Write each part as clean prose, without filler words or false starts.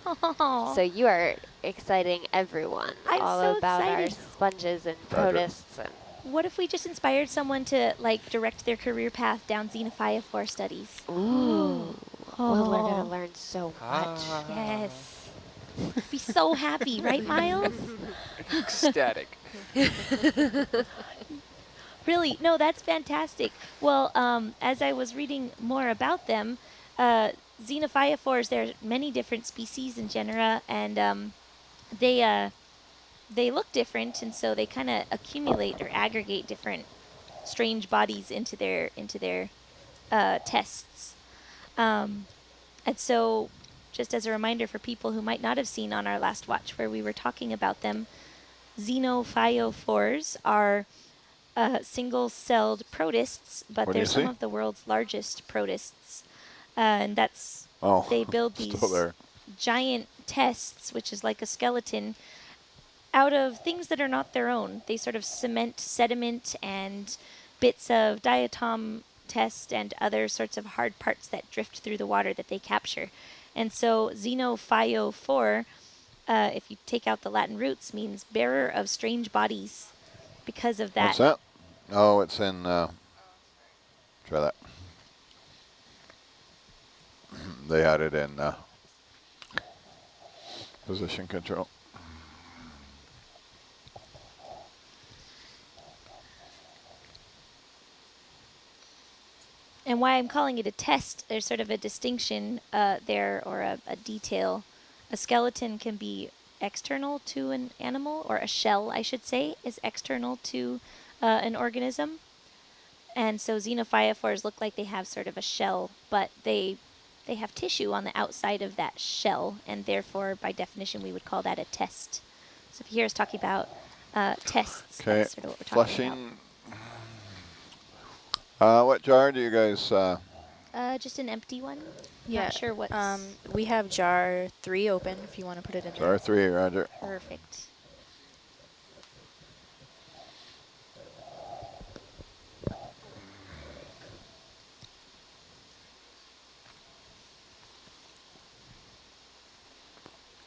Oh, So you are exciting everyone I'm all so about our excited. sponges and Roger. protists. And What if we just inspired someone to like direct their career path down Xenophyophore studies? ooh, well, we're gonna Oh, learn so much. yes. I'd be so happy, right, Miles? Ecstatic. Really, no, that's fantastic. Well, as I was reading more about them, Xenophyophores, there are many different species and genera, and they look different, and so they kind of accumulate or aggregate different strange bodies into their tests. And so, just as a reminder for people who might not have seen on our last watch where we were talking about them, Xenophyophores are single-celled protists, but What do they're you some see? of the world's largest protists. And that's, Oh, they build still these there. giant tests, which is like a skeleton, out of things that are not their own. They sort of cement sediment and bits of diatom test and other sorts of hard parts that drift through the water that they capture. And so Xenophyophore, if you take out the Latin roots, means bearer of strange bodies because of that. What's that? Oh, it's in, try that. They had it in position control. And why I'm calling it a test, there's sort of a distinction there, or a detail. A skeleton can be external to an animal, or a shell, I should say, is external to an organism. And so Xenophyophores look like they have sort of a shell, but they have tissue on the outside of that shell, and therefore, by definition, we would call that a test. So if you hear us talking about tests, Okay, that's sort of what we're talking about. flushing. What jar do you guys, Just an empty one. Yeah. Not sure what's We have jar 3 open if you want to put it in jar 3, Roger. perfect.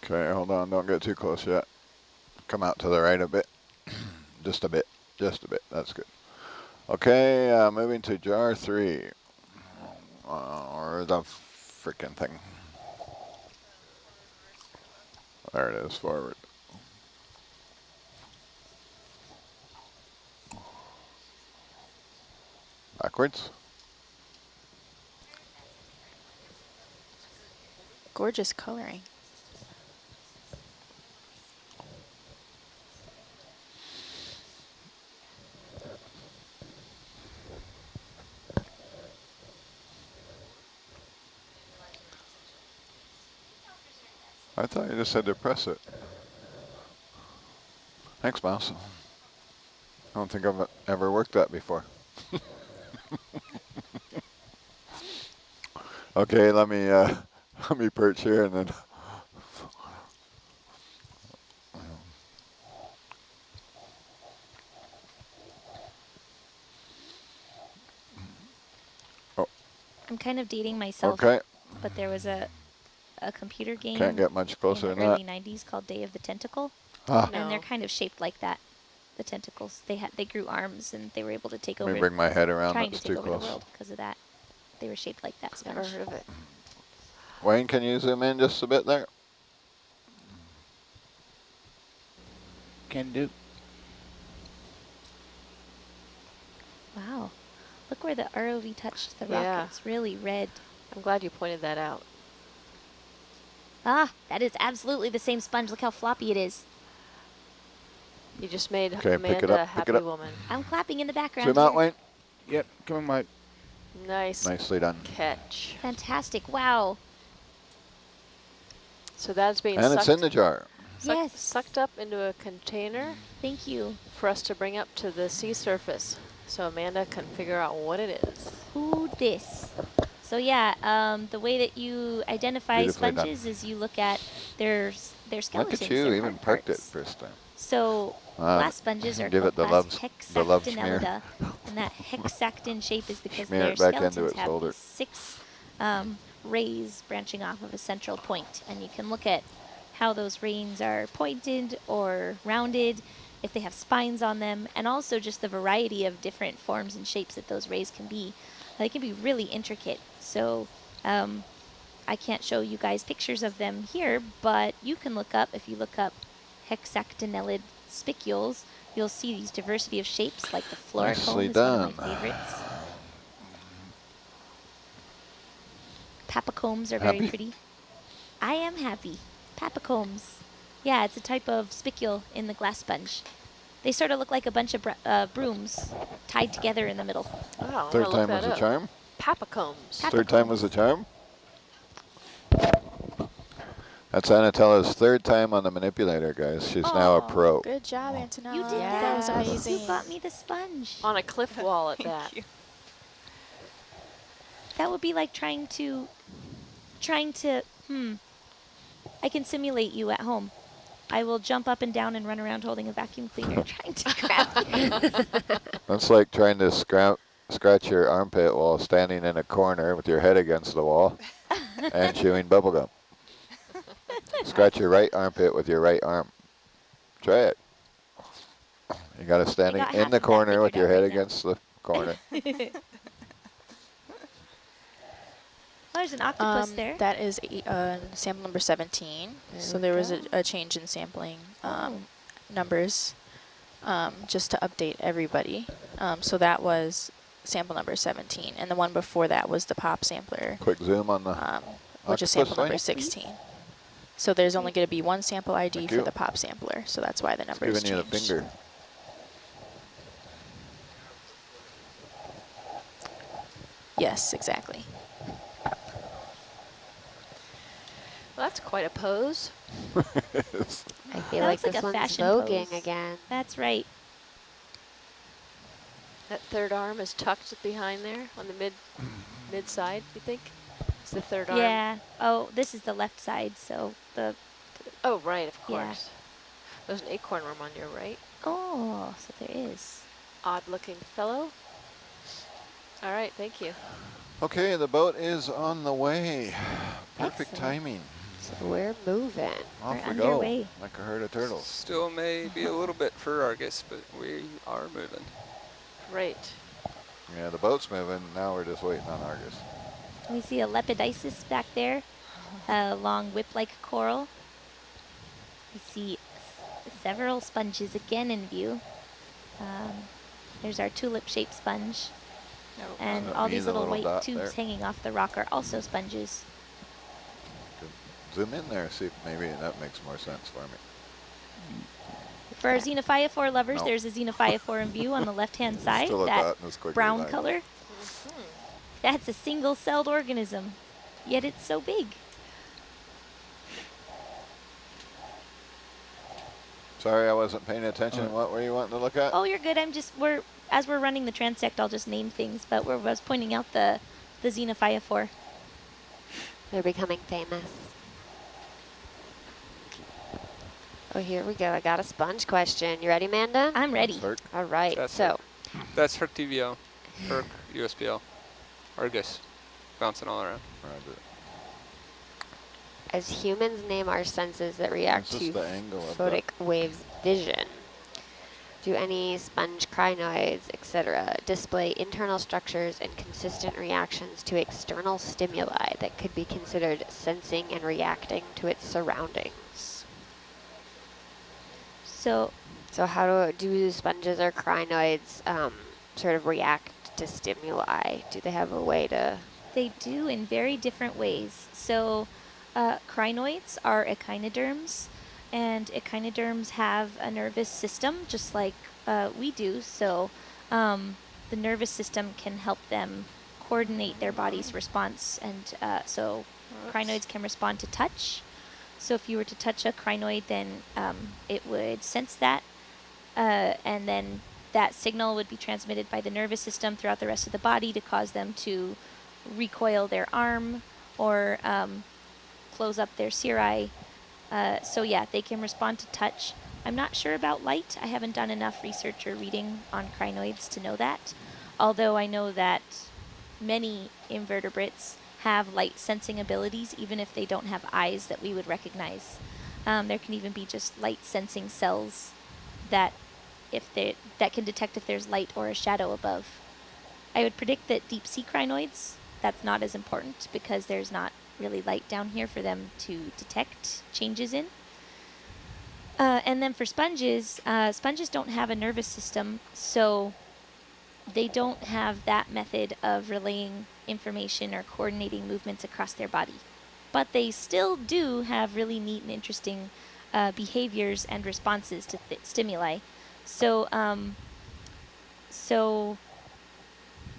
Okay, hold on, don't get too close yet. Come out to the right a bit. Just a bit, that's good. Okay, moving to jar 3. Or the freaking thing. There it is, forward. Backwards. Gorgeous coloring. I thought you just said to press it. Thanks, Mouse. I don't think I've ever worked that before. Okay, let me perch here and then. Oh, I'm kind of dating myself, okay, but there was a computer game can't get much closer in than the early that. 90s called Day of the Tentacle, Ah, and they're No. kind of shaped like that. The tentacles, they grew arms, and they were able to take let over. me bring my head around, trying that's to take too over the close. world because of that. They were shaped like that Never sponge. heard of it. Wayne, can you zoom in just a bit there? Can do. Wow, look where the ROV touched the rock. Yeah. It's really red. I'm glad you pointed that out. Ah, that is absolutely the same sponge. Look how floppy it is. You just made Okay, pick it Amanda a up, pick happy it up. woman. I'm clapping in the background. Zoom out, here. Wayne. Yep, come on, Mike. Nice Nicely done. catch. Fantastic. Wow. So that's being And it's in the jar. Yes. sucked up into a container Thank you. for us to bring up to the sea surface so Amanda can figure out what it is. Who this? So yeah, the way that you identify Beautifully done. sponges is you look at their skeletons. Look at you, their even hard parked it parts. first time. So glass sponges are give called it the glass the love smear. hexactinellida, and that hexactin shape is because Smear their it back into skeletons its have shoulder. these 6 rays branching off of a central point. And you can look at how those rays are pointed or rounded, if they have spines on them, and also just the variety of different forms and shapes that those rays can be. They can be really intricate. So I can't show you guys pictures of them here, but you can look up, if you look up hexactinellid spicules, you'll see these diversity of shapes, like the floricomb Nicely is one done. of my favorites. Papacombs are very Happy? pretty. I am happy. Papacombs. Yeah, it's a type of spicule in the glass sponge. They sort of look like a bunch of brooms tied together in the middle. Wow, Third time was a charm? Papacombs. Third time was a charm? That's Anatella's third time on the manipulator, guys. She's now a Aw. pro. Good job, Antonella. You did Yeah. That was Yes. amazing. You got me the sponge. On a cliff wall at that. That would be like trying to, I can simulate you at home. I will jump up and down and run around holding a vacuum cleaner trying to grab you. That's like trying to scratch your armpit while standing in a corner with your head against the wall and chewing bubblegum. Scratch your right armpit with your right arm. Try it. You got to standing got half in of the that corner with your figured out head right now. against the corner. Oh, there's an octopus there. That is sample number 17. So there was a change in sampling numbers just to update everybody. So that was sample number 17. And the one before that was the pop sampler, Quick zoom on the which is octopus sample number thing. 16. So there's only going to be one sample ID Thank for you. the pop sampler. So that's why the It's numbers giving you the changed. finger. Yes, exactly. Well, that's quite a pose. I feel That like looks like this a one's fashion voguing pose. again. That's right. That third arm is tucked behind there on the mid side, you think? It's the third arm. Yeah. Oh, this is the left side, so the... Oh, right, of Yeah. course. There's an acorn worm on your right. Oh, so there is. Odd-looking fellow. All right, thank you. Okay, the boat is on the way. Perfect Excellent. timing. So we're moving. Off We're we go, underway. like a herd of turtles. Still may be a little bit for Argus, but we are moving. Great. Yeah, the boat's moving. Now we're just waiting on Argus. We see a lepidisis back there, a long whip-like coral. We see several sponges again in view. There's our tulip-shaped sponge. And That all me, these the little little white dot tubes there? hanging off the rock are also sponges. Zoom in there, see if maybe that makes more sense for me. For our xenophyophore lovers, No. there's a xenophyophore in view on the left-hand side, Still a that dot in this quick brown line. color. That's a single-celled organism, yet it's so big. Sorry, I wasn't paying attention. What were you wanting to look at? Oh, you're good. As we're running the transect, I'll just name things, but I was pointing out the xenophyophore. They're becoming famous. Oh, here we go. I got a sponge question. You ready, Amanda? I'm ready. Herc. All right. That's So, That's Herc TVO, Herc USBL, Argus, bouncing all around. Roger. as humans name our senses that react This to is the angle of photic waves vision, do any sponge crinoids, etc., display internal structures and consistent reactions to external stimuli that could be considered sensing and reacting to its surroundings? So So how do sponges or crinoids sort of react to stimuli? Do they have a way to... they do in very different ways. So crinoids are echinoderms, and echinoderms have a nervous system just like we do. So the nervous system can help them coordinate their body's response, and so crinoids can respond to touch. So if you were to touch a crinoid, then it would sense that, and then that signal would be transmitted by the nervous system throughout the rest of the body to cause them to recoil their arm or close up their cirri. So yeah, they can respond to touch. I'm not sure about light. I haven't done enough research or reading on crinoids to know that, although I know that many invertebrates have light sensing abilities, even if they don't have eyes that we would recognize. There can even be just light sensing cells that that can detect if there's light or a shadow above. I would predict that deep sea crinoids, that's not as important because there's not really light down here for them to detect changes in. And then for sponges, sponges don't have a nervous system, so they don't have that method of relaying information or coordinating movements across their body. But they still do have really neat and interesting behaviors and responses to stimuli. So,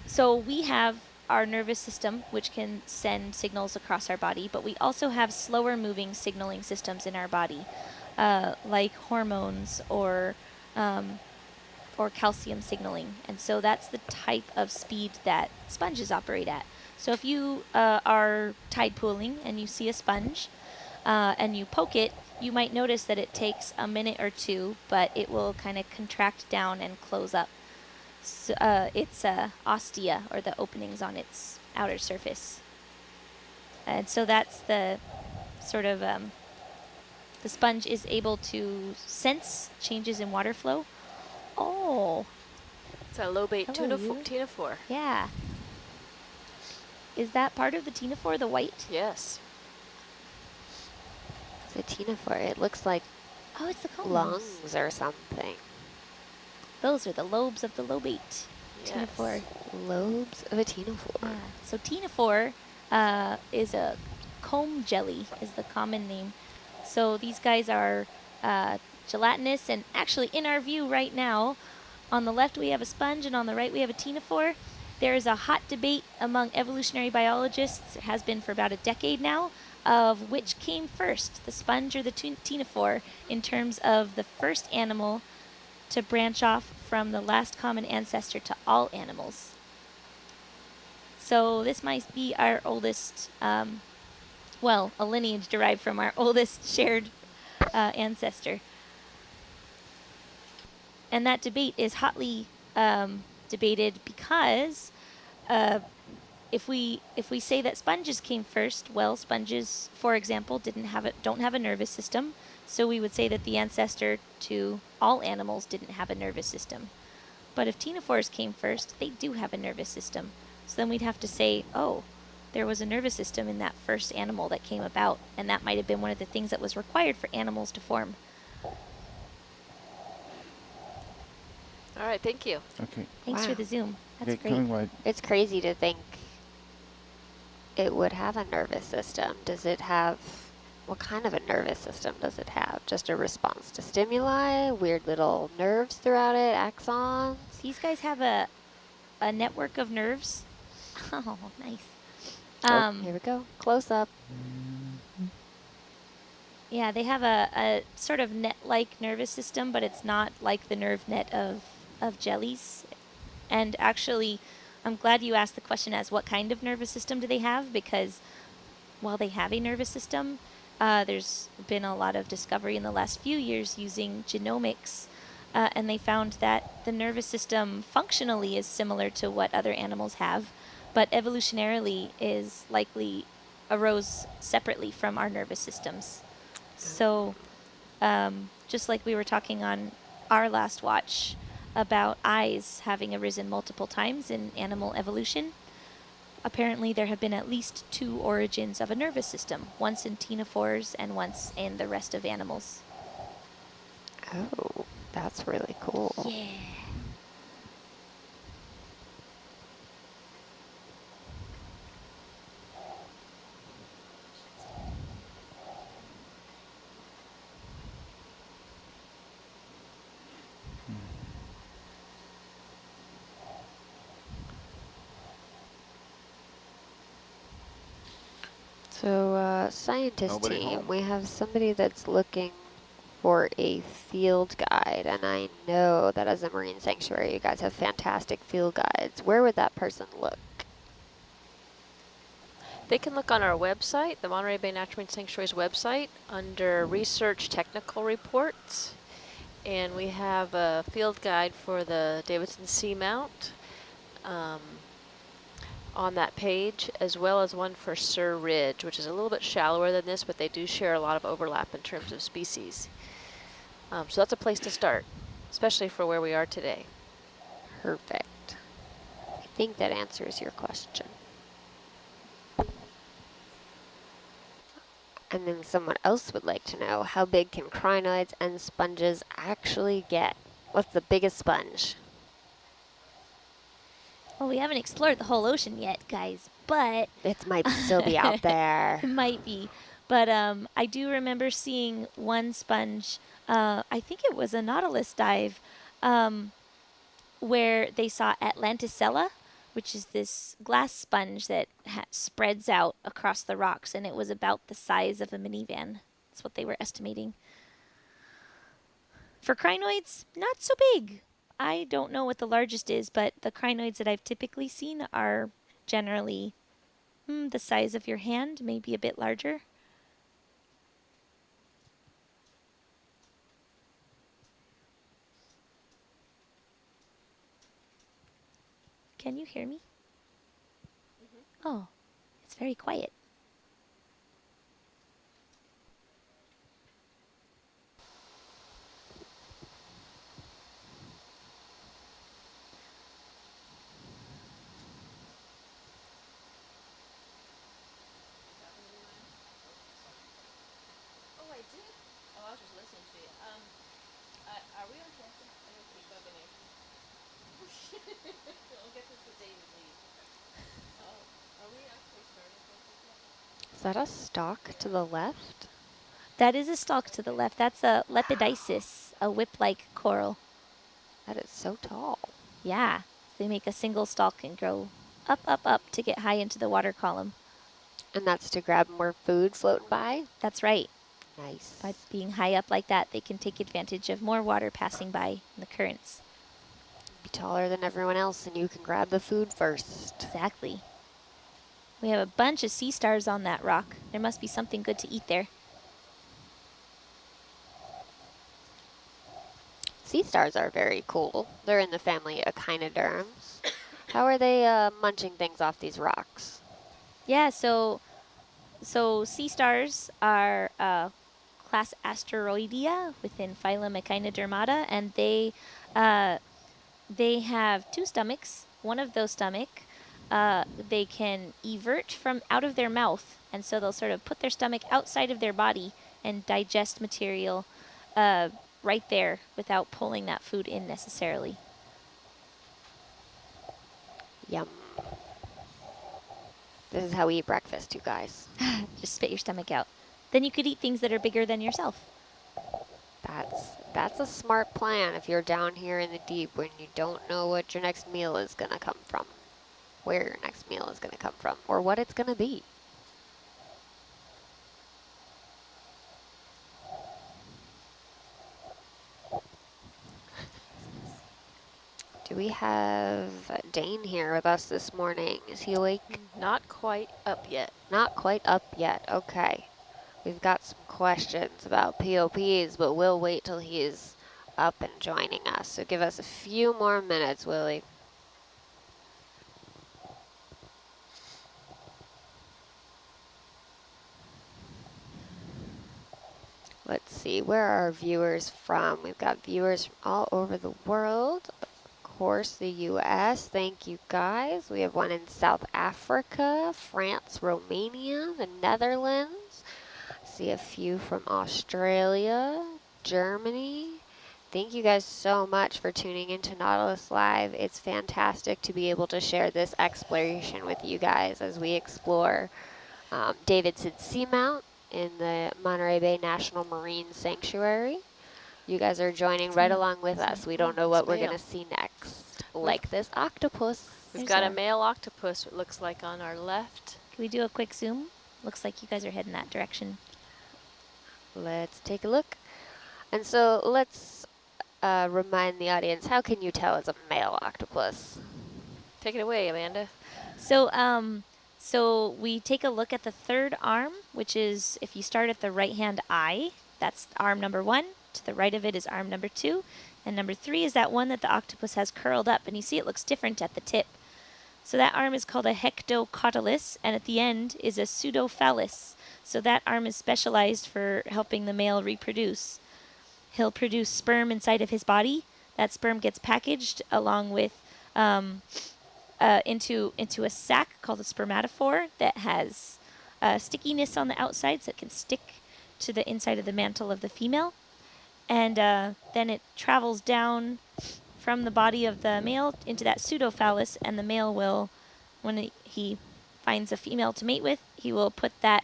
so we have our nervous system, which can send signals across our body, but we also have slower moving signaling systems in our body, like hormones or calcium signaling. And so that's the type of speed that sponges operate at. So if you are tide pooling and you see a sponge and you poke it, you might notice that it takes a minute or two, but it will kind of contract down and close up. So, it's ostia, or the openings on its outer surface. And so that's the sort of, the sponge is able to sense changes in water flow. Oh. It's a lobate Hello, you. ctenophore. Yeah. Is that part of the ctenophore, the white? Yes. It's a ctenophore. It looks like Oh, it's the cones. lungs or something. Those are the lobes of the lobate ctenophore. Lobes of a ctenophore. Yeah. So ctenophore is a comb jelly, is the common name. So these guys are gelatinous, and actually in our view right now, on the left we have a sponge and on the right we have a ctenophore. There is a hot debate among evolutionary biologists, it has been for about a decade now, of which came first, the sponge or the ctenophore, in terms of the first animal to branch off from the last common ancestor to all animals. So this might be our oldest, well, a lineage derived from our oldest shared ancestor. And that debate is hotly debated because if we say that sponges came first, well, sponges, for example, don't have a nervous system. So we would say that the ancestor to all animals didn't have a nervous system. But if ctenophores came first, they do have a nervous system. So then we'd have to say, oh, there was a nervous system in that first animal that came about, and that might have been one of the things that was required for animals to form. All right, thank you. Okay. Thanks Wow. for the zoom. That's Okay, great. coming wide. It's crazy to think it would have a nervous system. Does it have, what kind of a nervous system does it have? Just a response to stimuli, weird little nerves throughout it, axons? These guys have a network of nerves. Oh, nice. Here we go, close up. Yeah, they have a sort of net-like nervous system, but it's not like the nerve net of jellies. And actually, I'm glad you asked the question as what kind of nervous system do they have, because while they have a nervous system, there's been a lot of discovery in the last few years using genomics, and they found that the nervous system functionally is similar to what other animals have, but evolutionarily is likely arose separately from our nervous systems. So just like we were talking on our last watch about eyes having arisen multiple times in animal evolution, apparently there have been at least 2 origins of a nervous system, once in ctenophores and once in the rest of animals. Oh, that's really cool. Yeah. So, scientist Nobody team, home. we have somebody that's looking for a field guide, and I know that as a marine sanctuary, you guys have fantastic field guides. Where would that person look? They can look on our website, the Monterey Bay Natural Marine Sanctuary's website, under Research Technical Reports. And we have a field guide for the Davidson Seamount. on that page, as well as one for Sur Ridge, which is a little bit shallower than this, but they do share a lot of overlap in terms of species. So that's a place to start, especially for where we are today. Perfect. I think that answers your question. And then someone else would like to know, how big can crinoids and sponges actually get? What's the biggest sponge? Well, we haven't explored the whole ocean yet, guys, but It might still be out there. it might be. But I do remember seeing one sponge, I think it was a Nautilus dive, where they saw Atlanticella, which is this glass sponge that spreads out across the rocks, and it was about the size of a minivan. That's what they were estimating. For crinoids, not so big. I don't know what the largest is, but the crinoids that I've typically seen are generally the size of your hand, maybe a bit larger. Can you hear me? Oh, it's very quiet. Oh, I did? Oh, I was just listening to you. Are we on campus? I'm going to keep bugging you. I'll get this with David leave. Are we actually starting campus yet? Is that a stalk to the left? That is a stalk to the left. That's a lepidisis, a whip-like coral. That is so tall. Yeah, they make a single stalk and grow up, up, up to get high into the water column. And that's to grab more food floating by? That's right. Nice. By being high up like that, they can take advantage of more water passing by in the currents. Be taller than everyone else and you can grab the food first. Exactly. We have a bunch of sea stars on that rock. There must be something good to eat there. Sea stars are very cool. They're in the family echinoderms. How are they munching things off these rocks? Yeah, so sea stars are class Asteroidea within phylum Echinodermata, and they have two stomachs. One of those stomach, they can evert from out of their mouth, and so they'll sort of put their stomach outside of their body and digest material right there without pulling that food in necessarily. Yum. This is how we eat breakfast, you guys. Just spit your stomach out. Then you could eat things that are bigger than yourself. That's a smart plan if you're down here in the deep when you don't know what your next meal is going to come from, where your next meal is going to come from, or what it's going to be. Do we have Dane here with us this morning? Is he awake? Not quite up yet. Not quite up yet. Okay. We've got some questions about POPs, but we'll wait till he's up and joining us. So give us a few more minutes, Willie. Let's see, where are our viewers from? We've got viewers from all over the world. Of course, the US. Thank you, guys. We have one in South Africa, France, Romania, the Netherlands. See a few from Australia, Germany. Thank you guys so much for tuning into Nautilus Live. It's fantastic to be able to share this exploration with you guys as we explore Davidson Seamount in the Monterey Bay National Marine Sanctuary. You guys are joining right along with us. We don't know what we're going to see next, like this octopus. We've got a male octopus, it looks like, on our left. Can we do a quick zoom? Looks like you guys are heading that direction. Let's take a look. And so let's remind the audience, how can you tell it's a male octopus? Take it away, Amanda. So we take a look at the third arm, which is, if you start at the right-hand eye, that's arm number 1. To the right of it is arm number 2. And number 3 is that one that the octopus has curled up. And you see it looks different at the tip. So that arm is called a hectocotylus, and at the end is a pseudophallus. So that arm is specialized for helping the male reproduce. He'll produce sperm inside of his body. That sperm gets packaged along with into a sac called a spermatophore that has stickiness on the outside, so it can stick to the inside of the mantle of the female. And then it travels down from the body of the male into that pseudophallus, and the male will, when he finds a female to mate with, he will put that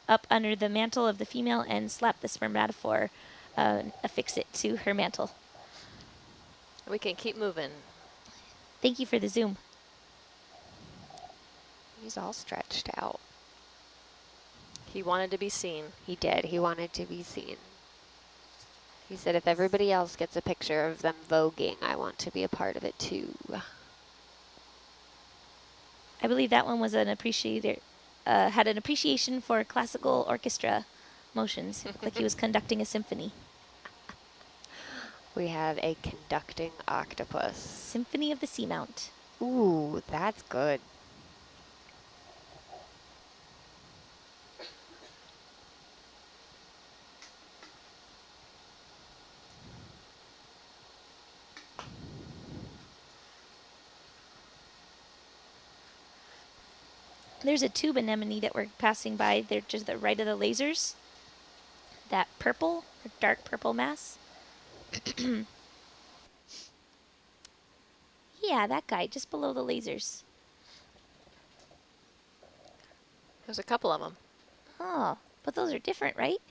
up under the mantle of the female and slap the spermatophore, affix it to her mantle. We can keep moving. Thank you for the zoom. He's all stretched out. He wanted to be seen. He did. He wanted to be seen. He said, if everybody else gets a picture of them voguing, I want to be a part of it too. I believe that one was an appreciator, had an appreciation for classical orchestra motions, like he was conducting a symphony. We have a conducting octopus. Symphony of the Seamount. Ooh, that's good. There's a tube anemone that we're passing by. They're just the right of the lasers. That purple, or dark purple mass. Yeah, that guy, just below the lasers. There's a couple of them. Oh, but those are different, right?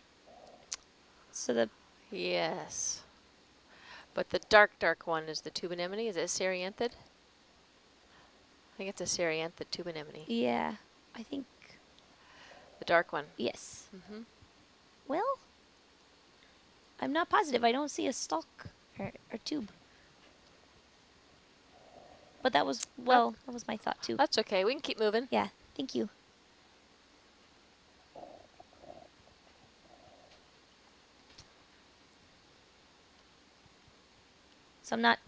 So the... Yes. But the dark, dark one is the tube anemone. Is it Serianthid? I think it's a Serianthid tube anemone. Yeah, I think... The dark one. Yes. Mm-hmm. Well, I'm not positive. I don't see a stalk or tube. But that was, well, that was my thought too. That's okay. We can keep moving. Yeah, thank you. So I'm not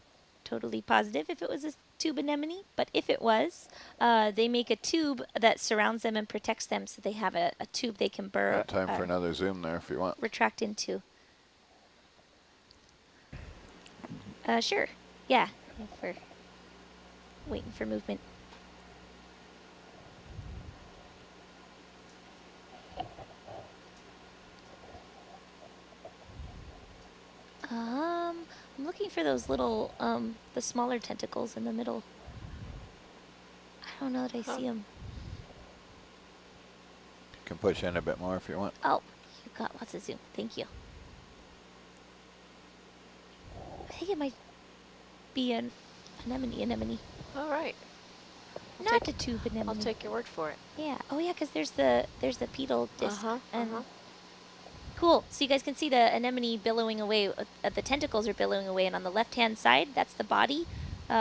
totally positive if it was a tube anemone, but if it was, they make a tube that surrounds them and protects them, so they have a tube they can burrow. Got time for another zoom there if you want. Retract into. Sure. Yeah. If we're waiting for movement. I'm looking for those little, the smaller tentacles in the middle. I don't know that I see them. You can push in a bit more if you want. Oh, you got lots of zoom. Thank you. I think it might be an anemone. All right. Not a tube anemone. I'll take your word for it. Yeah. Oh yeah, because there's the pedal disc. And uh-huh. cool. So you guys can see the anemone billowing away. The tentacles are billowing away, and on the left-hand side, that's the body,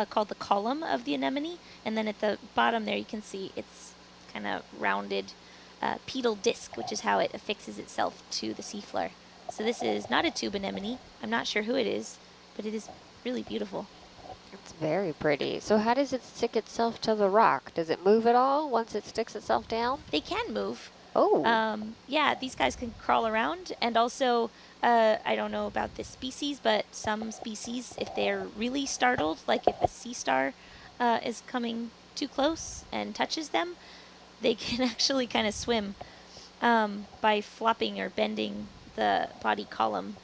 called the column of the anemone. And then at the bottom there, you can see it's kind of rounded pedal disc, which is how it affixes itself to the seafloor. So this is not a tube anemone. I'm not sure who it is, but it is really beautiful. It's very pretty. So how does it stick itself to the rock? Does it move at all once it sticks itself down? They can move. Oh. Yeah, these guys can crawl around, and also, I don't know about this species, but some species, if they're really startled, like if a sea star is coming too close and touches them, they can actually kind of swim by flopping or bending the body column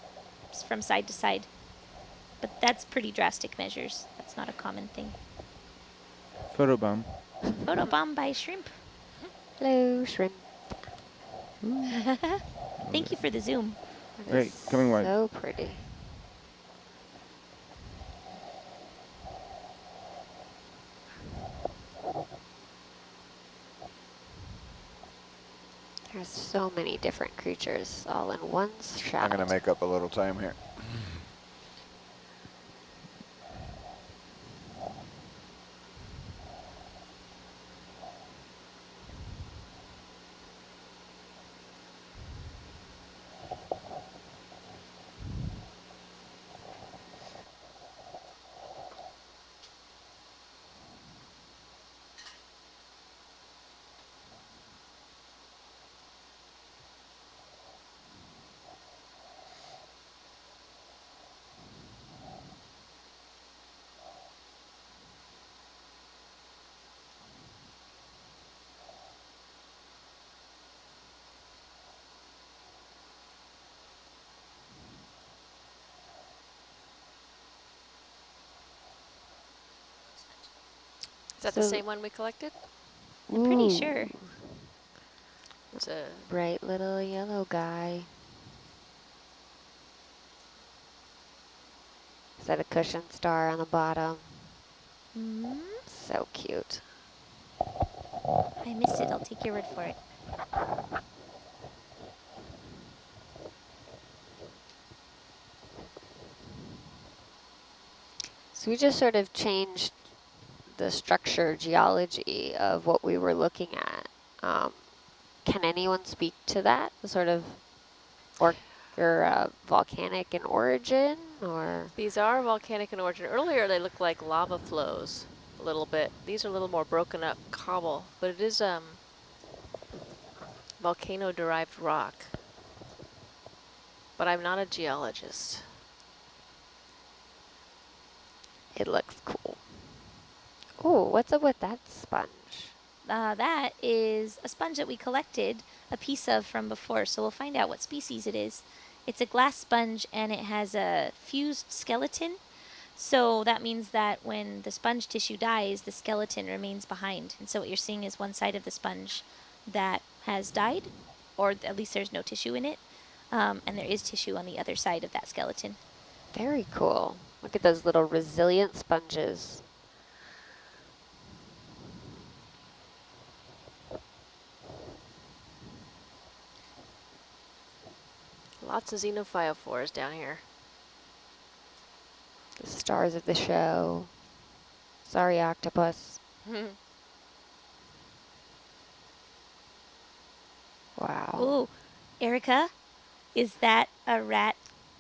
from side to side. But that's pretty drastic measures. That's not a common thing. Photobomb. Photobomb by shrimp. Hello, shrimp. Thank you for the zoom. That Great, is coming wide. So pretty. There's so many different creatures all in one shot. I'm going to make up a little time here. that the same one we collected? I'm pretty Ooh, sure. It's a bright little yellow guy. Is that a cushion star on the bottom? Mm, So cute. I missed it. I'll take your word for it. So we just sort of changed the structure geology of what we were looking at. Can anyone speak to that? The sort of volcanic in origin, or? These are volcanic in origin. Earlier they looked like lava flows a little bit. These are a little more broken up cobble, but it is volcano-derived rock. But I'm not a geologist. It looks cool. Oh, what's up with that sponge? That is a sponge that we collected a piece of from before, so we'll find out what species it is. It's a glass sponge, and it has a fused skeleton. So that means that when the sponge tissue dies, the skeleton remains behind. And so what you're seeing is one side of the sponge that has died, or at least there's no tissue in it, and there is tissue on the other side of that skeleton. Very cool. Look at those little resilient sponges. Lots of xenophyophores down here. The stars of the show. Sorry, octopus. Wow. Ooh, Erica, is that a rat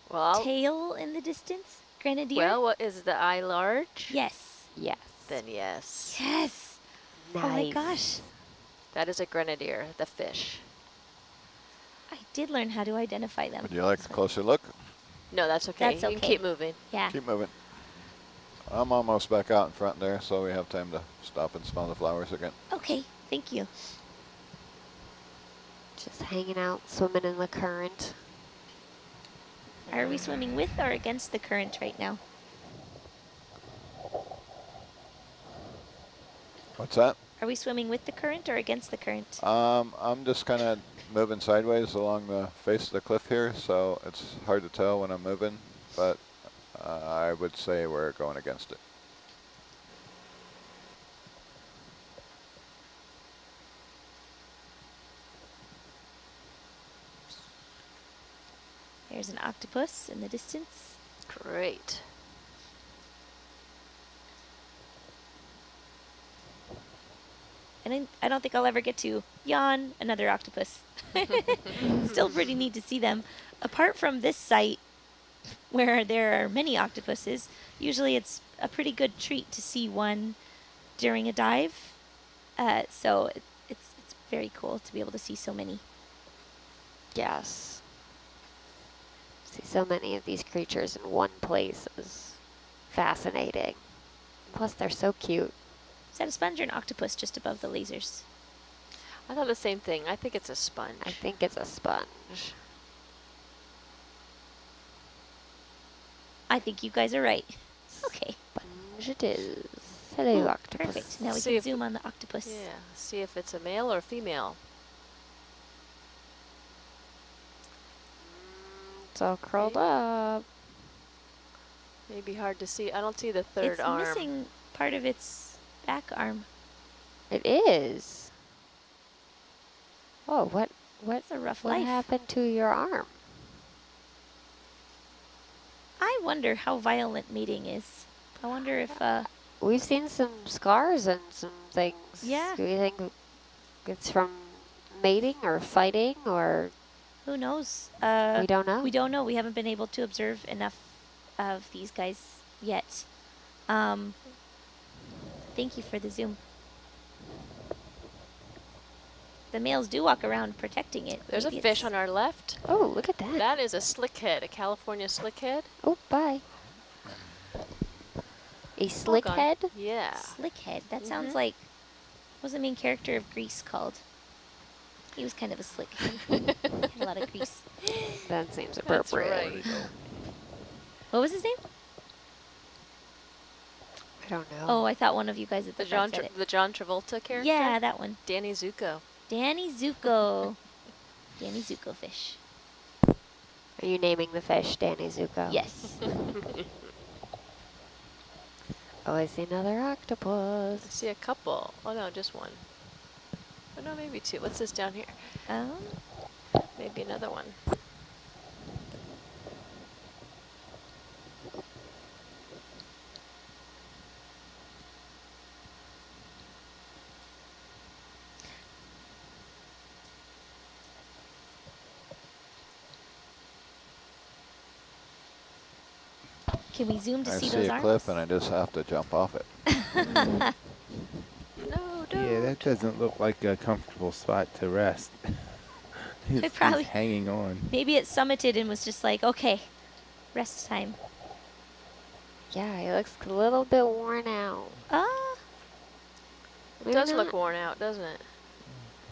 Well, tail in the distance? Grenadier? well, what is the eye large? Yes. Yes. Then yes. Yes. Nice. Oh my gosh. That is a grenadier, the fish. I did learn how to identify them. Would you like a closer look? No, that's okay. That's You can okay. keep moving. Yeah. Keep moving. I'm almost back out in front there, so we have time to stop and smell the flowers again. Okay. Thank you. Just hanging out, swimming in the current. Are we swimming with or against the current right now? What's that? Are we swimming with the current or against the current? I'm just kind of moving sideways along the face of the cliff here, so it's hard to tell when I'm moving, but I would say we're going against it. There's an octopus in the distance. Great. And I don't think I'll ever get to yawn another octopus. Still pretty neat to see them. Apart from this site where there are many octopuses, usually it's a pretty good treat to see one during a dive. So it's very cool to be able to see so many. Yes. See so many of these creatures in one place is fascinating. Plus, they're so cute. Is that a sponge or an octopus just above the lasers? I thought the same thing. I think it's a sponge. I think it's a sponge. I think you guys are right. Okay. Sponge it is. Hello, Ooh, octopus. perfect. Now we See can if- zoom on the octopus. Yeah. See if it's a male or female. It's all curled up. Maybe hard to see. I don't see the third It's arm. missing part of its back arm. It is. Oh, what It's a rough what life. happened to your arm? I wonder how violent mating is. I wonder if, We've seen some scars and some things. Yeah. Do you think it's from mating or fighting, or who knows? we don't know? We don't know. We haven't been able to observe enough of these guys yet. Thank you for the zoom. The males do walk around protecting it. There's a Maybe fish it's- on our left. Oh, look at that. That is a slickhead, a California slickhead. Oh, bye. A slick Hold on. head? Yeah. Slickhead. That sounds like, what was the main character of Grease called? He was kind of a slick head. Had a lot of grease. That seems That's appropriate. right. What was his name? I don't know. Oh, I thought one of you guys at the front said it. The John Travolta character? Yeah, that one. Danny Zuko. Danny Zuko. Danny Zuko fish. Are you naming the fish Danny Zuko? Yes. Oh, I see another octopus. I see a couple. Oh no, just one. Oh no, maybe two. What's this down here? Oh. Maybe another one. Can we zoom to I see see those a arms? cliff and I just have to jump off it. No, don't. Yeah, that doesn't look like a comfortable spot to rest. He's probably- hanging on. Maybe it summited and was just like, okay, rest time. Yeah, he looks a little bit worn out. It does look worn out, doesn't it?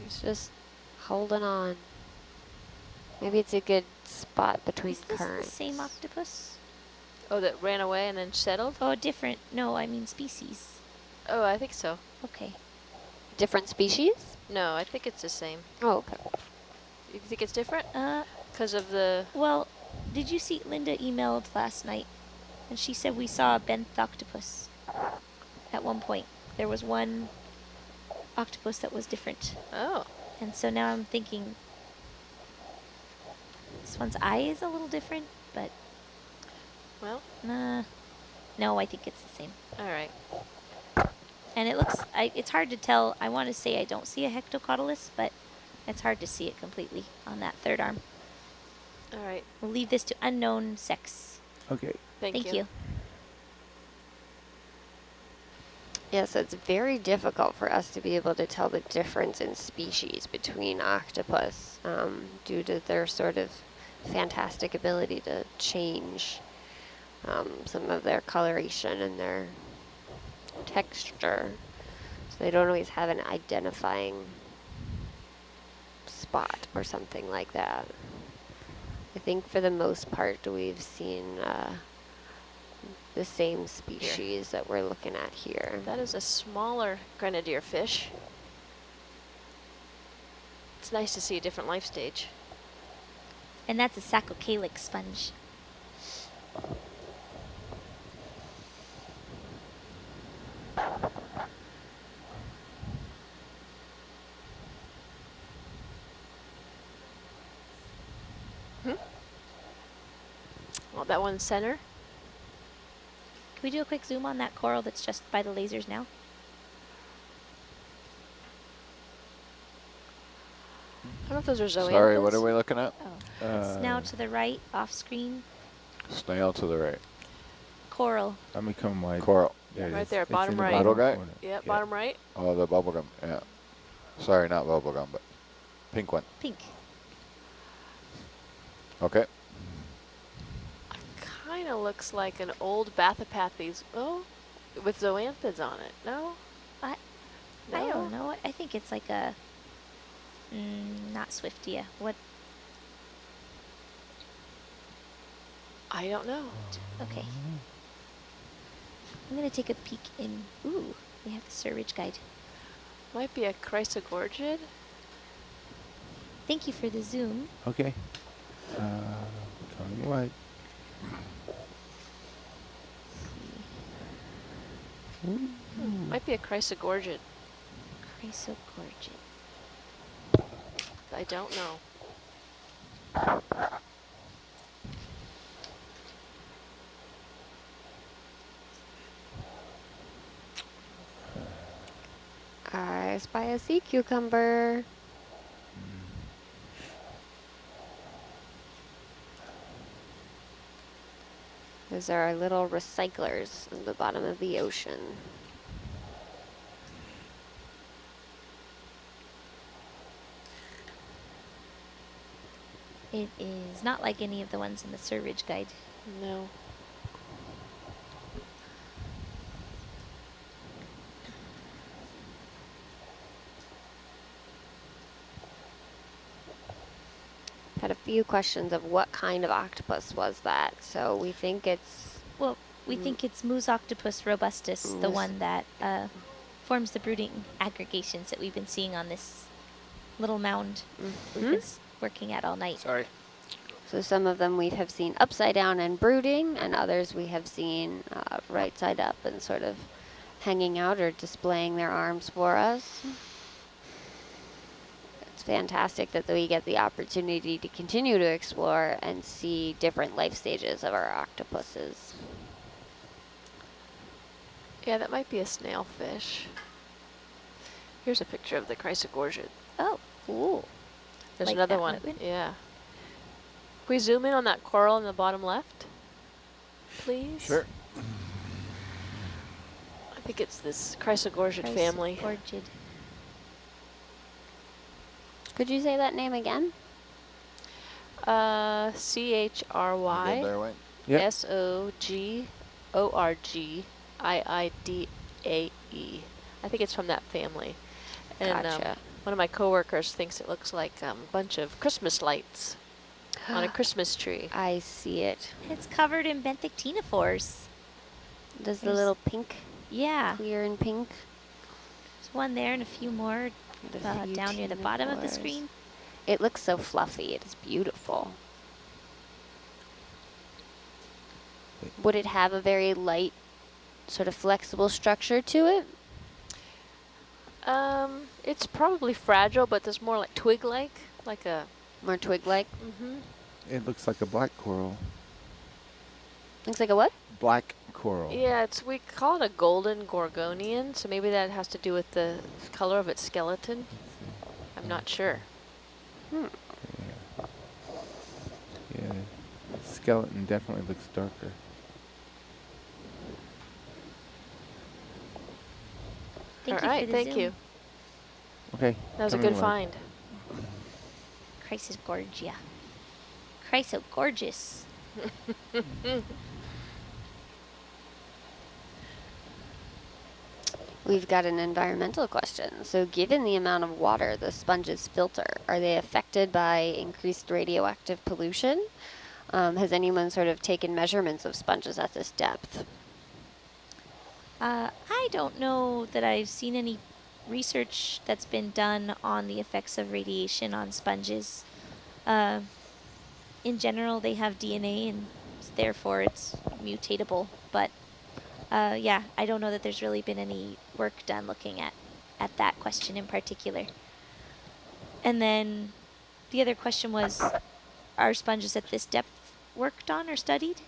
He's just holding on. Maybe it's a good spot between Is this currents. the same octopus? Oh, that ran away and then settled? Oh, different. No, I mean species. Oh, I think so. Okay. Different species? No, I think it's the same. Oh, okay. You think it's different? Uh, Because of the... well, did you see Linda emailed last night? And she said we saw a benthed octopus at one point. There was one octopus that was different. Oh. And so now I'm thinking this one's eye is a little different, but Well, no, I think it's the same. all right. And it looks, it's hard to tell. I want to say I don't see a hectocautilus, but it's hard to see it completely on that third arm. All right. We'll leave this to unknown sex. Okay. Thank you. Yes, it's very difficult for us to be able to tell the difference in species between octopus due to their sort of fantastic ability to change some of their coloration and their texture. So they don't always have an identifying spot or something like that. I think for the most part we've seen the same species that we're looking at here. That is a smaller grenadier fish. It's nice to see a different life stage. And that's a sacocalic sponge. Well, that one's center. Can we do a quick zoom on that coral that's just by the lasers now? I don't know if those are zoanthids. Sorry, what are we looking at? Oh, it's now to the right, off screen. Snail to the right. Coral. I'm become wide. Coral. There it Right is. there, It's in bottom the right. Little guy? corner. Yeah, Yeah. bottom right. Oh, the bubblegum, yeah. Sorry, not bubblegum, but pink one. Pink. Okay. Kind of looks like an old Bathypathes. Oh, with zoanthids on it. No? I don't know. I think it's like a, not Swiftia. What? I don't know. Okay. I'm going to take a peek in. Ooh, we have the Surridge guide. Might be a Chrysogorgid. Thank you for the zoom. Okay. Coming wide. Might be a Chrysogorgid. Chrysogorgid. I don't know. I spy a sea cucumber. Those are our little recyclers in the bottom of the ocean. It is not like any of the ones in the Surridge guide. No. Had a few questions of what kind of octopus was that, so we think it's Well, We think it's Mus octopus robustus, the one that forms the brooding aggregations that we've been seeing on this little mound we've been working at all night. Sorry. So some of them we have seen upside down and brooding, and others we have seen right side up and sort of hanging out or displaying their arms for us. It's fantastic that we get the opportunity to continue to explore and see different life stages of our octopuses. Yeah, that might be a snailfish. Here's a picture of the chrysogorgia. Oh, Ooh. There's Like another that one. one? Yeah. Can we zoom in on that coral in the bottom left, please? Sure. I think it's this chrysogorgid family. Chrysogorgid. Could you say that name again? Good C-H-R-Y there, Wayne. Yep. S-O-G-O-R-G-I-I-D-A-E. I think it's from that family. And Gotcha. one of my coworkers thinks it looks like a bunch of Christmas lights on a Christmas tree. I see it. It's covered in benthic ctenophores. Does the There's- little pink, Yeah, clear and pink? there's one there and a few more And a few down near the bottom of the ctenophores. screen. It looks so fluffy. It is beautiful. Would it have a very light, sort of flexible structure to it? It's probably fragile, but there's more like twig-like, like a. More twig-like? It looks like a black coral. Looks like a what? Black coral. Yeah, we call it a golden gorgonian, so maybe that has to do with the color of its skeleton. I'm not sure. Yeah. Skeleton definitely looks darker. Thank All you right, for the thank zoom. you. Okay. That was a coming good along. find. Chrysogorgia. Chrysogorgeous. We've got an environmental question. So given the amount of water the sponges filter, are they affected by increased radioactive pollution? Has anyone sort of taken measurements of sponges at this depth? I don't know that I've seen any research that's been done on the effects of radiation on sponges. In general, they have DNA and therefore it's mutatable. But yeah, I don't know that there's really been any work done looking at that question in particular. And then the other question was, are sponges at this depth worked on or studied?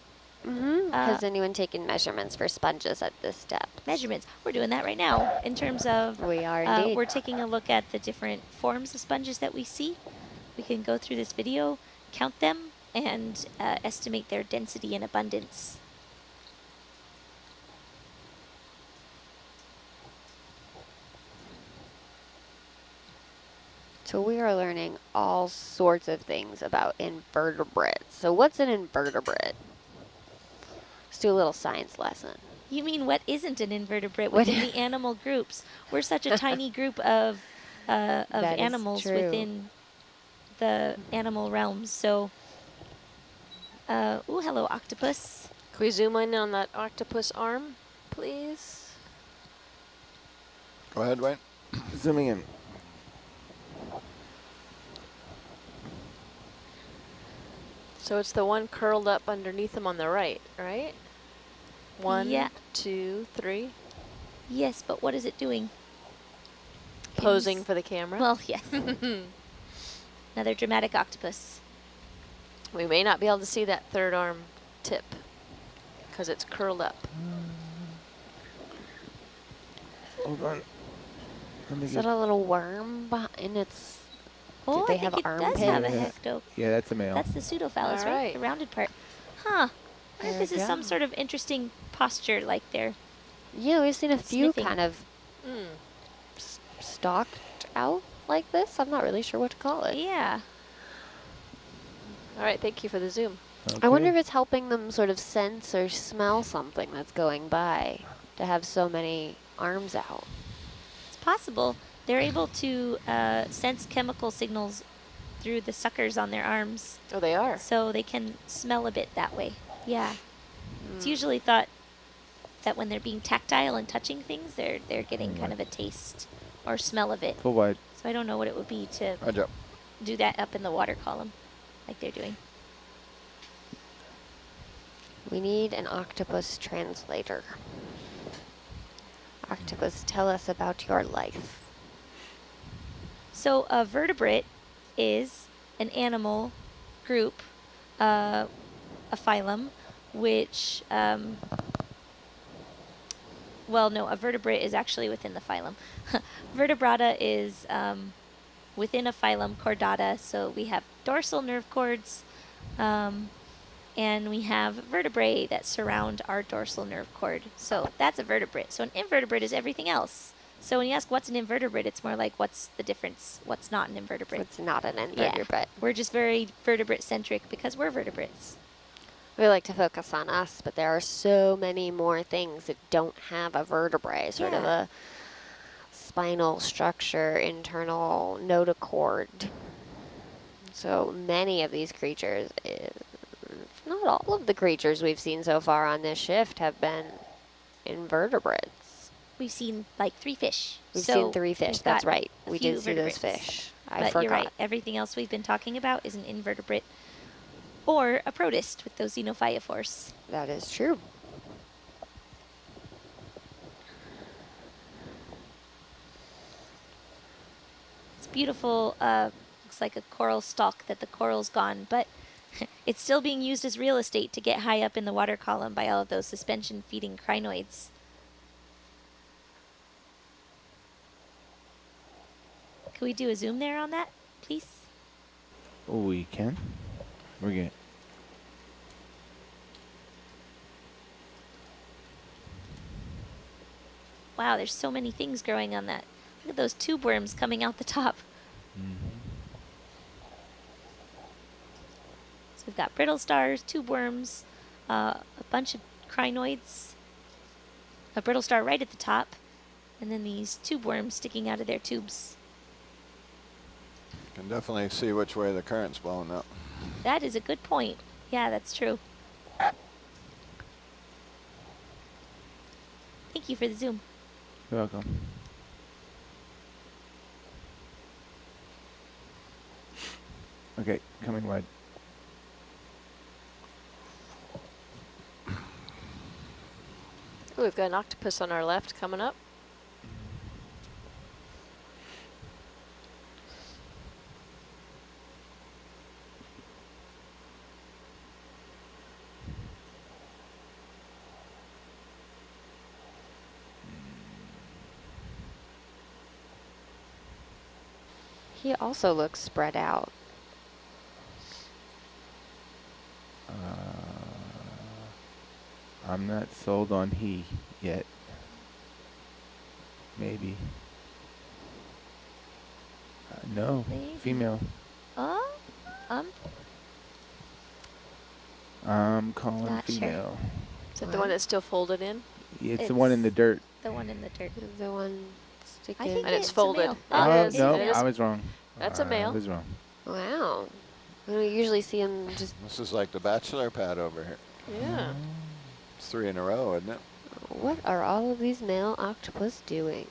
Has anyone taken measurements for sponges at this depth? Measurements. We're doing that right now in terms of We are indeed. we're taking a look at the different forms of sponges that we see. We can go through this video, count them, and estimate their density and abundance. So we are learning all sorts of things about invertebrates. So what's an invertebrate? Let's do a little science lesson. You mean what isn't an invertebrate What within the animal groups? We're such a tiny group of That is animals true. within the animal realms. So, ooh, hello, octopus. Can we zoom in on that octopus arm, please? Go ahead, Wayne. Zooming in. So it's the one curled up underneath him on the right, right? One, Yeah. 2, 3. Yes, but what is it doing? Posing for the camera. Well, yes. Another dramatic octopus. We may not be able to see that third arm tip because it's curled up. Hold on. Let me Is get, that a little worm in its... Oh, they I have think it armpits? does have a Yeah. hecto. yeah, that's a male. That's the pseudophallus, All right? right. The rounded part. Huh. I wonder There if this we is some go. sort of interesting posture, like they're Yeah, we've seen a few Sniffing. kind of stalked out like this. I'm not really sure what to call it. yeah. All right, thank you for the zoom. I wonder if Okay. it's helping them sort of sense or smell something that's going by to have so many arms out. It's possible. They're able to sense chemical signals through the suckers on their arms, Oh, they are. so they can smell a bit that way. Yeah. It's usually thought that when they're being tactile and touching things, they're getting kind of a taste or smell of it. Full wide. So I don't know what it would be to Roger. do that up in the water column like they're doing. We need an octopus translator. Octopus, tell us about your life. So a vertebrate is an animal group, a phylum, which, well, no, a vertebrate is actually within the phylum. Vertebrata is within a phylum, chordata, so we have dorsal nerve cords, and we have vertebrae that surround our dorsal nerve cord. So that's a vertebrate. So an invertebrate is everything else. So when you ask what's an invertebrate, it's more like what's the difference? What's not an invertebrate? It's not an invertebrate. We're just very vertebrate-centric because we're vertebrates. We like to focus on us, but there are so many more things that don't have a vertebrae, sort of a spinal structure, internal notochord. So many of these creatures, not all of the creatures we've seen so far on this shift have been invertebrates. We've seen like 3 fish. We've seen 3 fish, that's right. We did see those vertebrates. fish. I But forgot. you're right, everything else we've been talking about is an invertebrate or a protist with those xenophyophores. That is true. It's beautiful, looks like a coral stalk that the coral's gone, but it's still being used as real estate to get high up in the water column by all of those suspension feeding crinoids. Can we do a zoom there on that, please? Oh, we can. We're good. Wow, there's so many things growing on that. Look at those tube worms coming out the top. So we've got brittle stars, tube worms, a bunch of crinoids, a brittle star right at the top, and then these tube worms sticking out of their tubes. Can definitely see which way the current's blowing up. That is a good point. Yeah, that's true. Thank you for the zoom. You're welcome. Okay, coming wide. Ooh, we've got an octopus on our left coming up. He also looks spread out. I'm not sold on he yet. Maybe. No, Maybe. female. I'm calling Not sure. female. Is that the one that's still folded in? It's the one in the dirt. The one in the dirt. The one sticking. I think And it's a folded. male. Oh, It is. no, It is. I was wrong. That's a male. I was wrong. Wow. We don't usually see him just. This is like the bachelor pad over here. Yeah. It's 3 in a row, isn't it? What are all of these male octopus doing?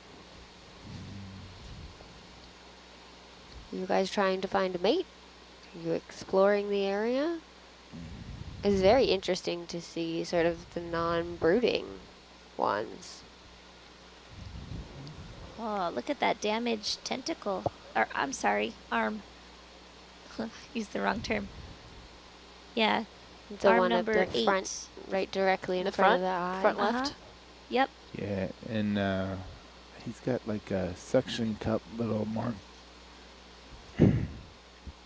You guys trying to find a mate? Are you exploring the area? It's very interesting to see sort of the non-brooding ones. Oh, look at that damaged tentacle. Or, I'm sorry, arm. Used the wrong term. Yeah, The arm one at number the 8. front, right directly in The front of front? the eye. Front left? Yep. Yeah, and he's got like a suction cup little mark.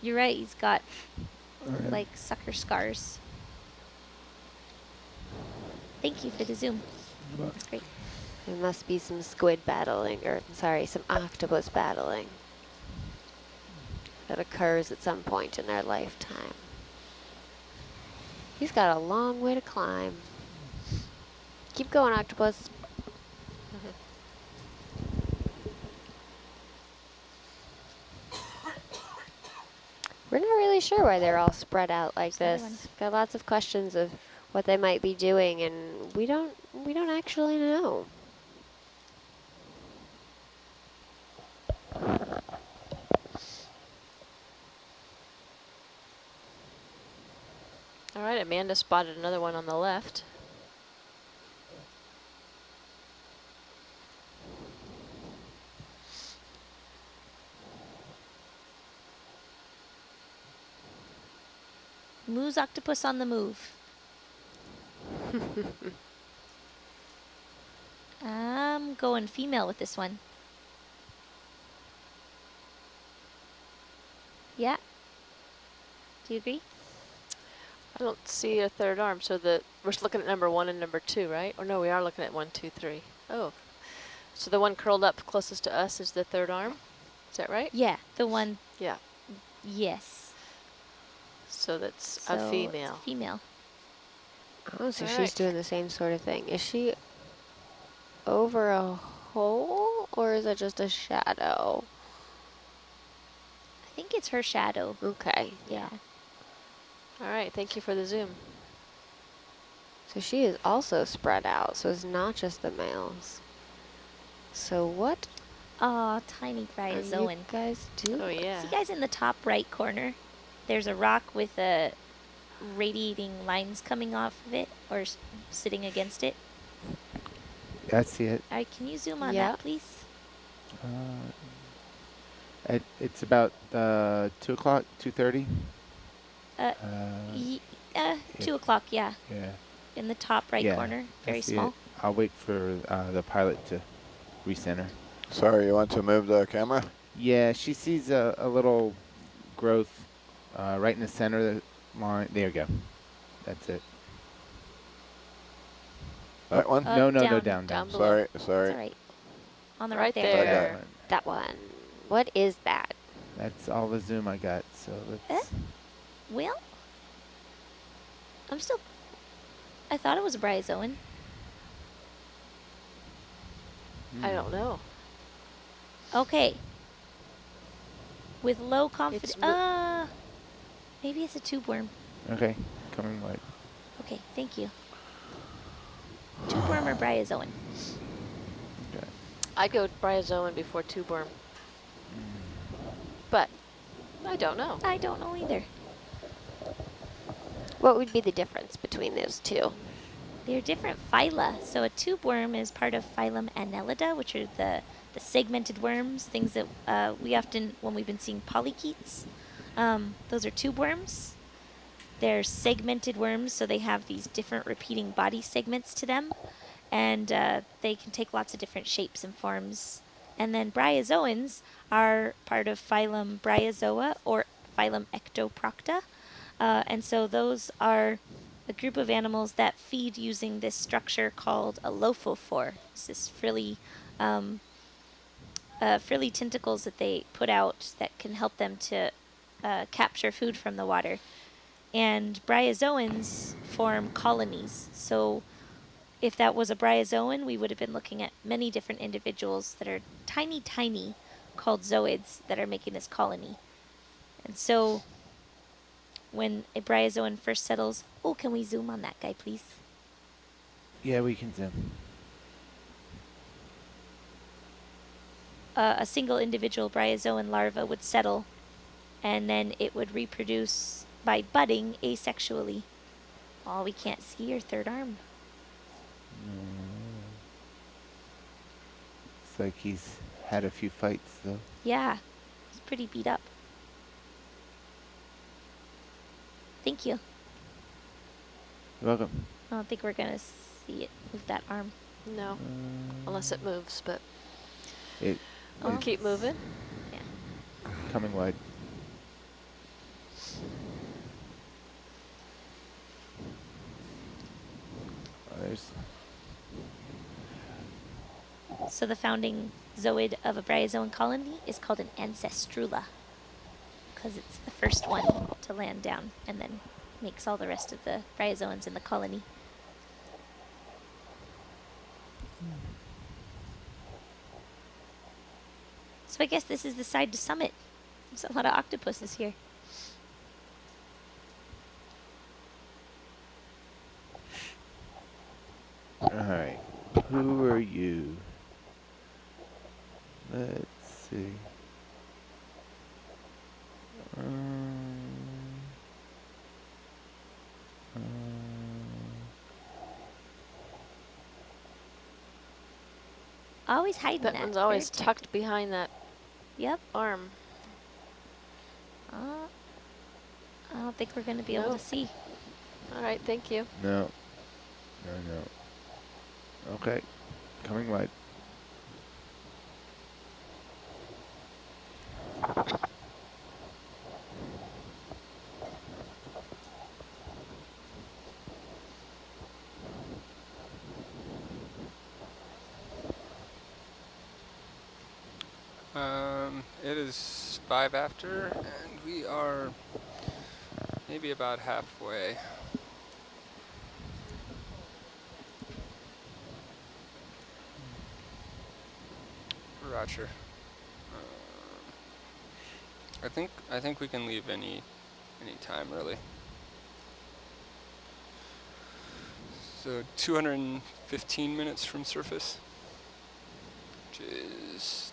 You're right, he's got like sucker scars. Thank you for the zoom. That's great. There must be some squid battling, or sorry, some octopus battling that occurs at some point in their lifetime. He's got a long way to climb. Keep going, octopus. We're not really sure why they're all spread out like Sorry, this. Got lots of questions of what they might be doing, and we don't actually know. All right, Amanda spotted another one on the left. Moose octopus on the move. I'm going female with this one. Yeah. Do you agree? I don't see a third arm, so we're just looking at number 1 and number 2, right? Or no, we are looking at 1, 2, 3. Oh, so the one curled up closest to us is the third arm? Is that right? Yeah, the one. Yeah. Yes. So that's So a it's female. female. Oh, so All she's right. doing the same sort of thing. Is she over a hole, or is it just a shadow? I think it's her shadow. Okay. Yeah. All right, thank you for the zoom. So she is also spread out, so it's not just the males. So what Aw, tiny are you bryozoan. guys doing? Oh, yeah. See, guys, in the top right corner, there's a rock with radiating lines coming off of it, or sitting against it. I see it. All right, can you zoom on Yeah. that, please? It's about 2 o'clock, 2:30. Uh, Yeah. 2 o'clock, yeah. Yeah. In the top right Yeah, corner, I very see small. it. I'll wait for the pilot to recenter. Sorry, you want to move the camera? Yeah, she sees a little growth right in the center of the line. There you go. That's it. That one? Uh, No, Down down. below. Sorry, That's sorry. all right. On the Right right there. there. Okay. That one. What is that? That's all the zoom I got. So let's. Well, I thought it was a bryozoan. I don't know. Okay. With low confidence. It's Maybe it's a tube worm. Okay, coming wide. Okay, thank you. Tube worm or bryozoan? Okay. I'd go bryozoan before tube worm. But I don't know. I don't know either. What would be the difference between those two? They're different phyla. So a tube worm is part of phylum Annelida, which are the segmented worms, things that we often, when we've been seeing polychaetes, those are tube worms. They're segmented worms, so they have these different repeating body segments to them, and they can take lots of different shapes and forms. And then bryozoans are part of phylum Bryozoa or phylum Ectoprocta, and so those are a group of animals that feed using this structure called a lophophore. It's this frilly tentacles that they put out that can help them to capture food from the water. And bryozoans form colonies. So if that was a bryozoan, we would have been looking at many different individuals that are tiny, tiny, called zooids that are making this colony. And so when a bryozoan first settles, oh, can we zoom on that guy, please? Yeah, we can zoom. A single individual bryozoan larva would settle, and then it would reproduce by budding asexually. Oh, we can't see your third arm. Looks like he's had a few fights though. Yeah, it's pretty beat up. Thank you. You're welcome. I don't think we're gonna see it with that arm. No, unless it moves, but It I'll it's keep moving. Yeah. coming wide. There's So the founding zooid of a bryozoan colony is called an ancestrula, because it's the first one to land down and then makes all the rest of the bryozoans in the colony. So I guess this is the side to summit. There's a lot of octopuses here. see. Always hiding that. That one's always Very tucked behind that Yep. arm. I don't think we're going to be able No. to see. All right, thank you. No. No. Okay. Coming wide. It is 5 after, and we are maybe about halfway. Roger. I think we can leave any time really. So 215 minutes from surface, which is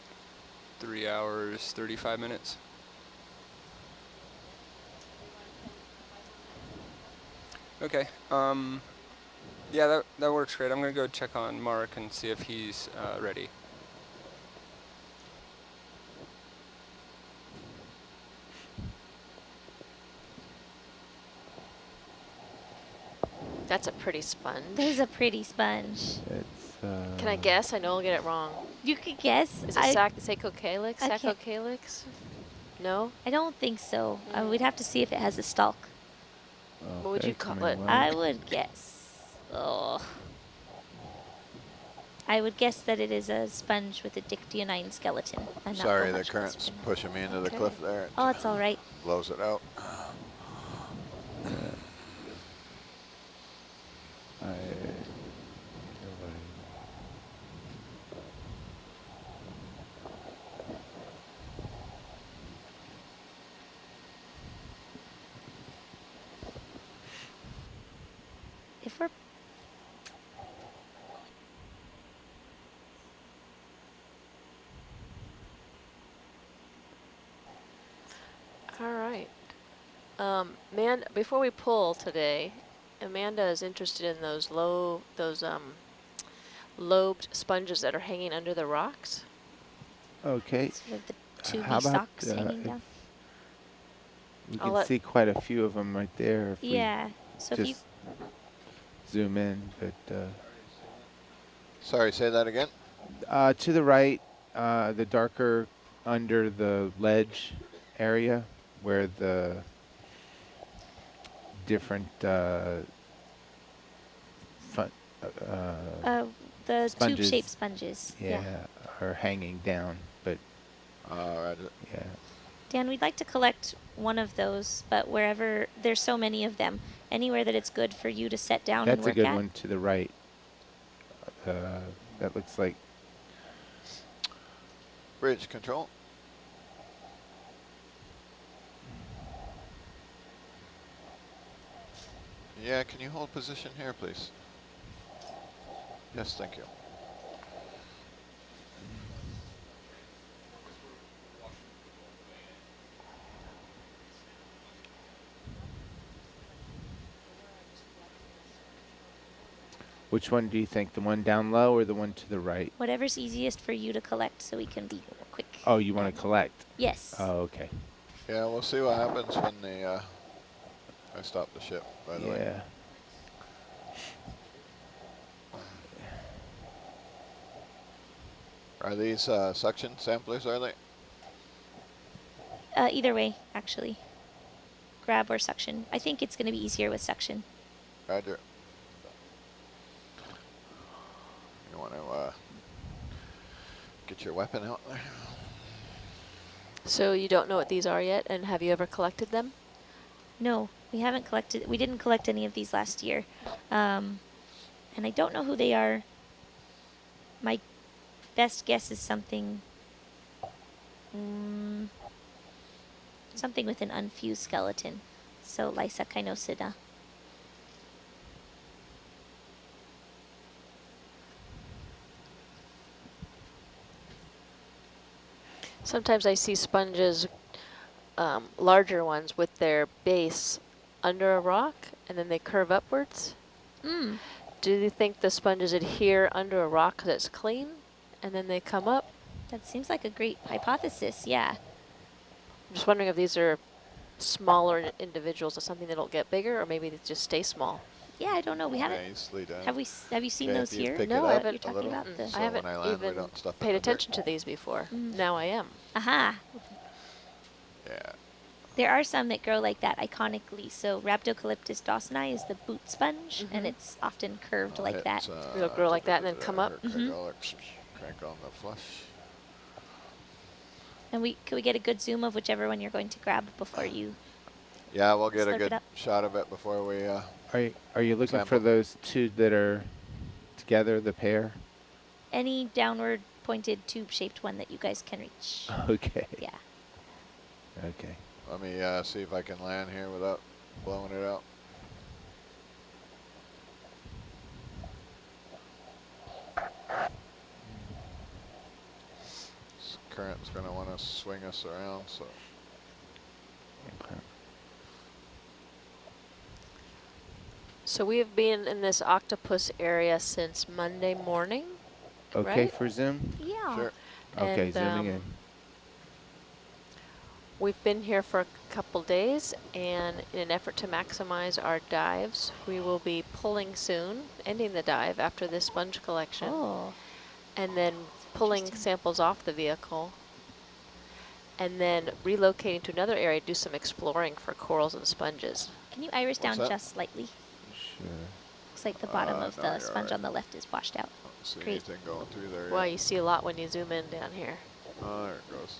3 hours 35 minutes. Okay. Yeah, that works great. I'm gonna go check on Mark and see if he's ready. That's a pretty sponge. That is a pretty sponge. It's, Can I guess? I know I'll get it wrong. You could guess. Is it Saccocalyx? I can't- Saccocalyx? No? I don't think so. We'd have to see if it has a stalk. What would you call it? I would guess. Oh. I would guess that it is a sponge with a dictyonine skeleton. I'm not Sorry, go the much closer current's than that. pushing me into the Okay. cliff there. Oh, it's all right. Blows it out. If we're All right. Before we pull today, Amanda is interested in those lobed sponges that are hanging under the rocks. Okay. sort of the How tubey about, stalks hanging down. We I'll can let- see quite a few of them right there if Yeah. So we if you just zoom in. But Sorry, say that again. to the right, the darker under the ledge area where the different the sponges. tube-shaped sponges. Yeah, are hanging down. But Roger. yeah. Dan, we'd like to collect one of those, but wherever there's so many of them, anywhere that it's good for you to set down and That's work a good at. one to the right. That looks like Bridge control. Yeah, can you hold position here, please? Yes, thank you. which one do you think? The one down low or the one to the right? Whatever's easiest for you to collect so we can be quick. Oh, you want to collect? Yes. Oh, okay. Yeah, we'll see what happens when the I stop the ship, by the way. Yeah. Are these suction samplers, are they? Either way, actually. Grab or suction. I think it's going to be easier with suction. Roger. You want to get your weapon out there? So you don't know what these are yet, and have you ever collected them? No, we haven't collected. We didn't collect any of these last year. And I don't know who they are. My best guess is something... something with an unfused skeleton. So Lysakinosida. Sometimes I see sponges, larger ones, with their base under a rock, and then they curve upwards. Mm. Do you think the sponges adhere under a rock that's clean, and then they come up? That seems like a great hypothesis, yeah. I'm just wondering if these are smaller individuals or something that'll get bigger, or maybe they just stay small. Yeah, I don't know. We haven't. Nicely done. Have you seen Okay, those if you here? pick No, it I up haven't. You're talking a little, about the. so I haven't when I land, we even don't stuff it paid in the dirt. attention to these before. Mm. Now I am. Aha. Yeah. There are some that grow like that iconically. So Rhabdocalyptus dawsoni is the boot sponge, and Mhm. it's often curved I'll like hit, that. It'll grow like that and then come up? Hydraulics, crank on the flush. And could we get a good zoom of whichever one you're going to grab before you? Yeah, we'll get a Slurp it good up. shot of it before we. Are you looking for Sample. those two that are together, the pair? Any downward pointed tube-shaped one that you guys can reach. Okay. Yeah. Okay. Let me see if I can land here without blowing it out. This current's going to want to swing us around, so. Okay. So we have been in this octopus area since Monday morning. Okay Right? for zoom? Yeah. Sure. Okay, And, zooming in. We've been here for a couple days, and in an effort to maximize our dives, we will be pulling soon, ending the dive after this sponge collection, Oh. and then pulling Interesting. samples off the vehicle, and then relocating to another area to do some exploring for corals and sponges. Can you iris down that? just slightly? Sure. Looks like the bottom of no, the you're sponge right. on the left is washed out. I don't see Great. anything going through there Wow, yet. you see a lot when you zoom in down here. Oh, there it goes.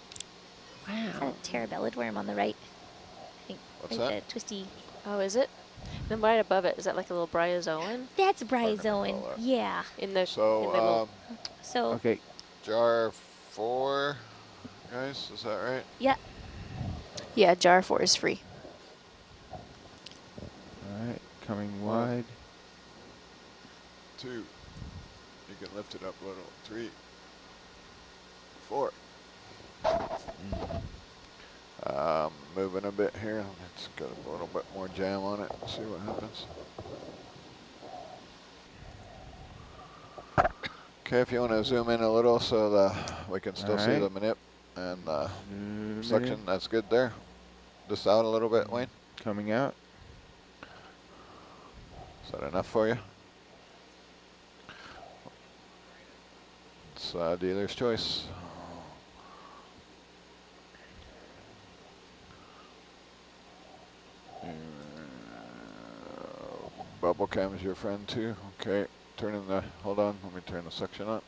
Is that a terabellid worm on the right? I think What's right that? the twisty. Oh, is it? Then right above it, is that like a little bryozoan? That's gonna bryozoan. call that. Yeah. In the, in the So, little, So Okay. jar 4, guys, is that right? yeah. Yeah, jar 4 is free. All right. Coming One. wide. 2. You can lift it up a little. 3. 4. Moving a bit here. Let's get a little bit more jam on it and see what happens. Okay, if you want to zoom in a little so we can still see Alright. the manip and the Zoom suction, in. that's good there. Just out a little bit, Wayne. Coming out. Is that enough for you? It's dealer's choice. Bubble cam is your friend too. Okay, turning the, hold on, let me turn the suction up.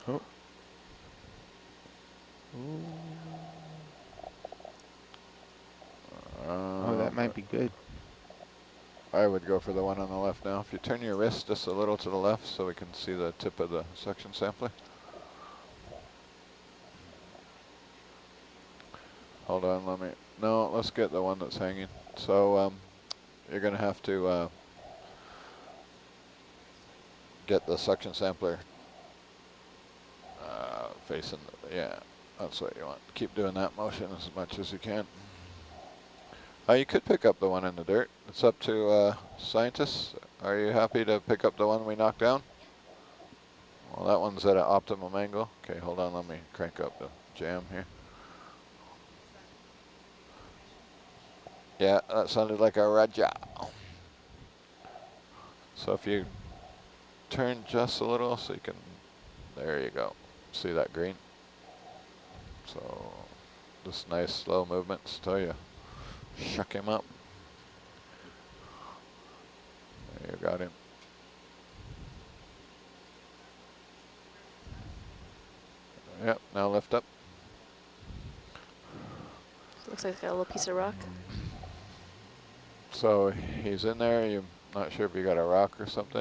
Oh. Oh, that might be good. I would go for the one on the left now. If you turn your wrist just a little to the left so we can see the tip of the suction sampler. Hold on, let me, no, let's get the one that's hanging. So you're gonna have to get the suction sampler facing, yeah, that's what you want. Keep doing that motion as much as you can. You could pick up the one in the dirt. It's up to scientists. Are you happy to pick up the one we knocked down? Well, that one's at an optimum angle. Okay, hold on, let me crank up the jam here. Yeah, that sounded like a Raja. So if you turn just a little so you can, there you go. See that green? So just nice slow movements till you shuck him up. There you got him. Yep, now lift up. looks like a little piece of rock. So he's in there, you're not sure if you got a rock or something.